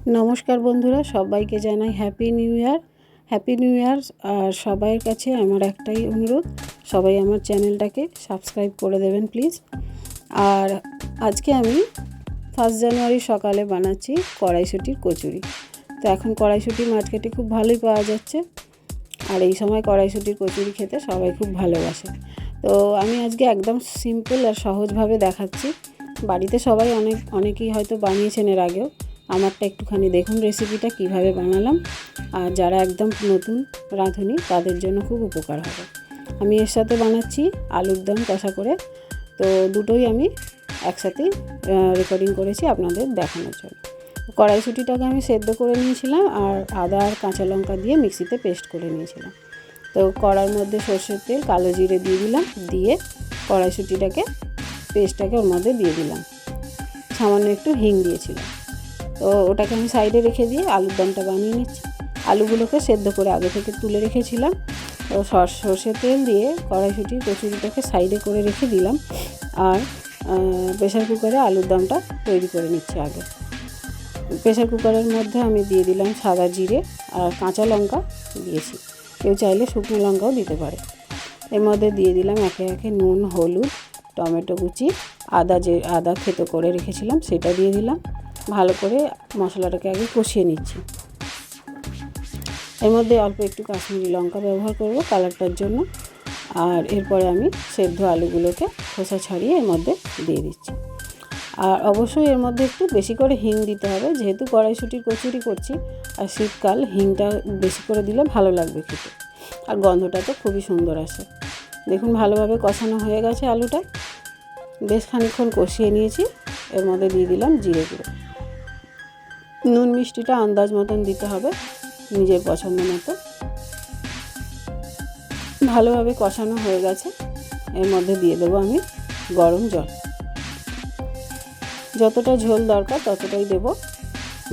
নমস্কার বন্ধুরা, সবাইকে জানাই happy new year. Happy new year. আর সবাইয়ের কাছে আমার একটাই অনুরোধ, সবাই আমার চ্যানেলটাকে সাবস্ক্রাইব করে দেবেন প্লিজ। আর আজকে আমি 1 জানুয়ারি সকালে বানাচ্ছি কড়াইশুঁটির কচুরি। তো এখন কড়াইশুঁটি মার্কেটে খুব ভালোই পাওয়া যাচ্ছে, আর এই সময় কড়াইশুঁটির কচুরি খেতে সবাই খুব ভালোবাসে। তো আমি আজকে একদম সিম্পল আর সহজভাবে দেখাচ্ছি। বাড়িতে সবাই অনেকেই হয়তো বানিয়েছেন এর আগেও। আমারটা একটুখানি দেখুন রেসিপিটা কিভাবে বানালাম, আর যারা একদম নতুন রাঁধুনি তাদের জন্য খুব উপকার হবে। আমি এর সাথে বানাচ্ছি আলুর দম কষা করে। তো দুটোই আমি একসাথেই রেকর্ডিং করেছি আপনাদের দেখানোর জন্য। কড়াইশুঁটিটাকে আমি সেদ্ধ করে নিয়েছিলাম আর আদা আর কাঁচা লঙ্কা দিয়ে মিক্সিতে পেস্ট করে নিয়েছিলাম। তো কড়ার মধ্যে সর্ষের তেল, কালো জিরে দিয়ে দিলাম, দিয়ে কড়াইশুঁটিটাকে পেস্টটাকে ওর মধ্যে দিয়ে দিলাম, সামান্য একটু হিং দিয়েছিলাম। তো ওটাকে আমি সাইডে রেখে দিয়ে আলুর দমটা বানিয়ে নিচ্ছি। আলুগুলোকে সেদ্ধ করে আগে থেকে তুলে রেখেছিলাম। তো সর্ষের তেল দিয়ে কড়াইশুঁটির কচুরিটাকে সাইডে করে রেখে দিলাম, আর প্রেশার কুকারে আলুর দমটা তৈরি করে নিচ্ছি। আগে প্রেশার কুকারের মধ্যে আমি দিয়ে দিলাম সাদা জিরে আর কাঁচা লঙ্কা দিয়েছি, কেউ চাইলে শুকনো লঙ্কাও দিতে পারে। এর মধ্যে দিয়ে দিলাম একে একে নুন, হলুদ, টমেটো কুচি, আদা থেতো করে রেখেছিলাম সেটা দিয়ে দিলাম। ভালো করে মশলাটাকে আগে কষিয়ে নিচ্ছি। এর মধ্যে অল্প একটু কাশ্মীরি লঙ্কা ব্যবহার করব কালারটার জন্য। আর এরপরে আমি সেদ্ধ আলুগুলোকে খোসা ছাড়িয়ে এর মধ্যে দিয়ে দিচ্ছি। আর অবশ্যই এর মধ্যে একটু বেশি করে হিং দিতে হবে, যেহেতু কড়াইশুঁটির কচুরি করছি আর শীতকাল, হিংটা বেশি করে দিলে ভালো লাগবে খেতে, আর গন্ধটা তো খুবই সুন্দর আসে। দেখুন ভালোভাবে কষানো হয়ে গেছে আলুটা, বেশ খানিকক্ষণ কষিয়ে নিয়েছি। এর মধ্যে দিয়ে দিলাম জিরে গুঁড়ো। নুন মিষ্টিটা আন্দাজ মতন দিতে হবে, নিজের পছন্দ মতো। ভালোভাবে কষানো হয়ে গেছে, এর মধ্যে দিয়ে দেবো আমি গরম জল। যতটা ঝোল দরকার ততটাই দেব।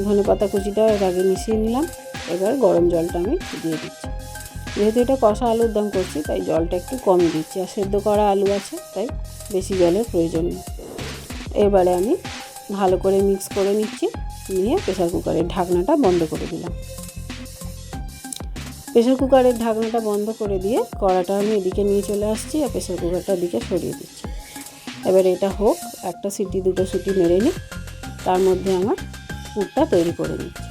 ধনেপাতা কুচিটাও এর আগে মিশিয়ে নিলাম। এবার গরম জলটা আমি দিয়ে দিচ্ছি। যেহেতু এটা কষা আলুর দম করছি তাই জলটা একটু কমই দিচ্ছি, আর সেদ্ধ করা আলু আছে তাই বেশি জলের প্রয়োজন নেই। এবারে আমি ভালো করে মিক্স করে নিচ্ছি, নিয়ে প্রেশার কুকারের ঢাকনাটা বন্ধ করে দিলাম। প্রেশার কুকারের ঢাকনাটা বন্ধ করে দিয়ে কড়াটা আমি এদিকে নিয়ে চলে আসছি, আর প্রেশার কুকারটার দিকে সরিয়ে দিচ্ছি। এবার এটা হোক, একটা সিটি দুটো সিটি মেরে নিই, তার মধ্যে আমার পুরটা তৈরি করে নিচ্ছি।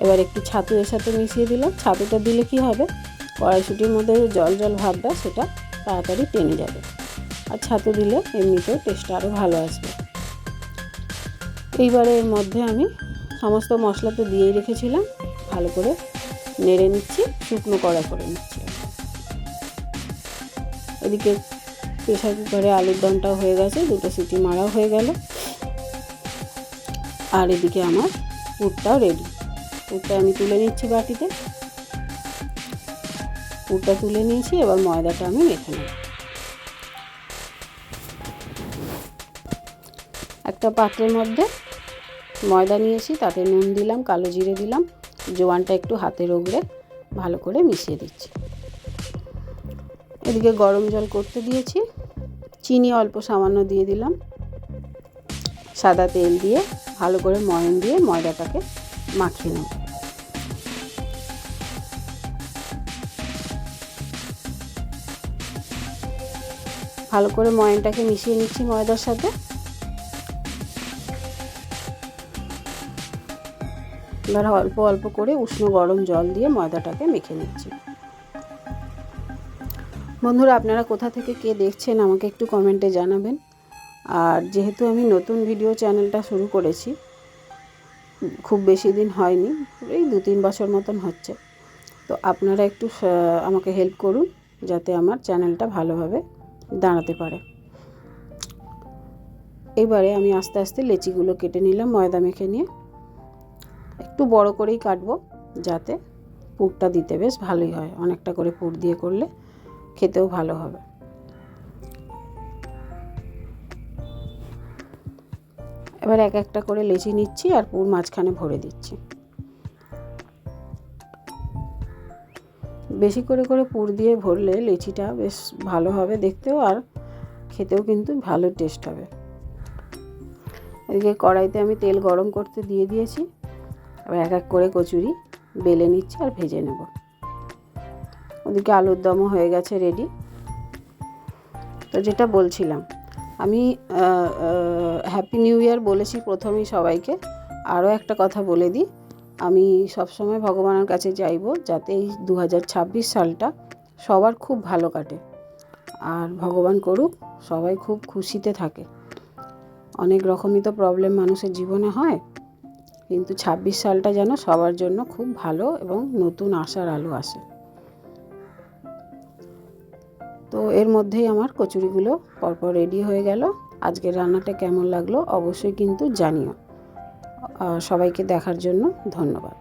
এবার একটু ছাতু এর সাথে মিশিয়ে দিলাম। ছাতুটা দিলে কি হবে, কড়াইশুঁটির মধ্যে জল জল ভাবটা সেটা তাড়াতাড়ি টেনে যাবে, আর ছাতু দিলে এমনিতেও টেস্টটা আরও ভালো আসবে। এইবারে এর মধ্যে আমি সমস্ত মশলা তো দিয়েই রেখেছিলাম, ভালো করে নেড়ে নিচ্ছি, শুকনো কড়া করে নিচ্ছি। এদিকে প্রেশার কুকারে আলুর দমটাও হয়ে গেছে, দুটো সিটি মারাও হয়ে গেল, আর এদিকে আমার পুরটাও রেডি। পুরটা আমি তুলে নিচ্ছি বাটিতে। পুরটা তুলে নিয়েছি, এবার ময়দাটা আমি মেখে নেব। একটা পাত্রের মধ্যে ময়দা নিয়েছি, তাতে নুন দিলাম, কালো জিরে দিলাম, জোয়ানটা একটু হাতে রগড়ে ভালো করে মিশিয়ে দিচ্ছি। এদিকে গরম জল করতে দিয়েছি, চিনি অল্প সামান্য দিয়ে দিলাম, সাদা তেল দিয়ে ভালো করে ময়ান দিয়ে ময়দাটাকে মাখিয়ে নেব। ভালো করে ময়ানটাকে মিশিয়ে নিচ্ছি ময়দার সাথে। এবার অল্প অল্প করে উষ্ণ গরম জল দিয়ে ময়দাটাকে মেখে নিচ্ছি। বন্ধুরা, আপনারা কোথা থেকে কে দেখছেন আমাকে একটু কমেন্টে জানাবেন। আর যেহেতু আমি নতুন ভিডিও চ্যানেলটা শুরু করেছি, খুব বেশি দিন হয়নি, এই 2-3 বছর মতন হচ্ছে, তো আপনারা একটু আমাকে হেল্প করুন যাতে আমার চ্যানেলটা ভালোভাবে দাঁড়াতে পারে। এবারে আমি আস্তে আস্তে লেচিগুলো কেটে নিলাম ময়দা মেখে নিয়ে। একটু বড় করেই কাটবো যাতে পুরটা দিতে বেশ ভালোই হয়, অনেকটা করে পুর দিয়ে করলে খেতেও ভালো হবে। এবার এক একটা করে লেচি নিচ্ছি আর পুর মাঝখানে ভরে দিচ্ছি। বেশি করে করে পুর দিয়ে ভরলে লেচিটা বেশ ভালো হবে দেখতেও, আর খেতেও কিন্তু ভালো টেস্ট হবে। এদিকে কড়াইতে আমি তেল গরম করতে দিয়ে দিয়েছি, এবার এক এক করে কচুরি বেলে নিচ্ছি আর ভেজে নেব। ওদিকে আলুর দমও হয়ে গেছে রেডি। তো যেটা বলছিলাম, আমি হ্যাপি নিউ ইয়ার বলেছি প্রথমেই সবাইকে। আরও একটা কথা বলে দিই, আমি সবসময় ভগবানের কাছে চাইবো যাতে এই 2026 সালটা সবার খুব ভালো কাটে, আর ভগবান করুক সবাই খুব খুশিতে থাকে। অনেক রকমই তো প্রবলেম মানুষের জীবনে হয়, কিন্তু 26 সালটা যেন সবার জন্য খুব ভালো এবং নতুন আশার আলো আসে। তো এর মধ্যেই আমার কচুরিগুলো পরপর রেডি হয়ে গেল। আজকের রান্নাটা কেমন লাগলো অবশ্যই কিন্তু জানিও। সবাইকে দেখার জন্য ধন্যবাদ।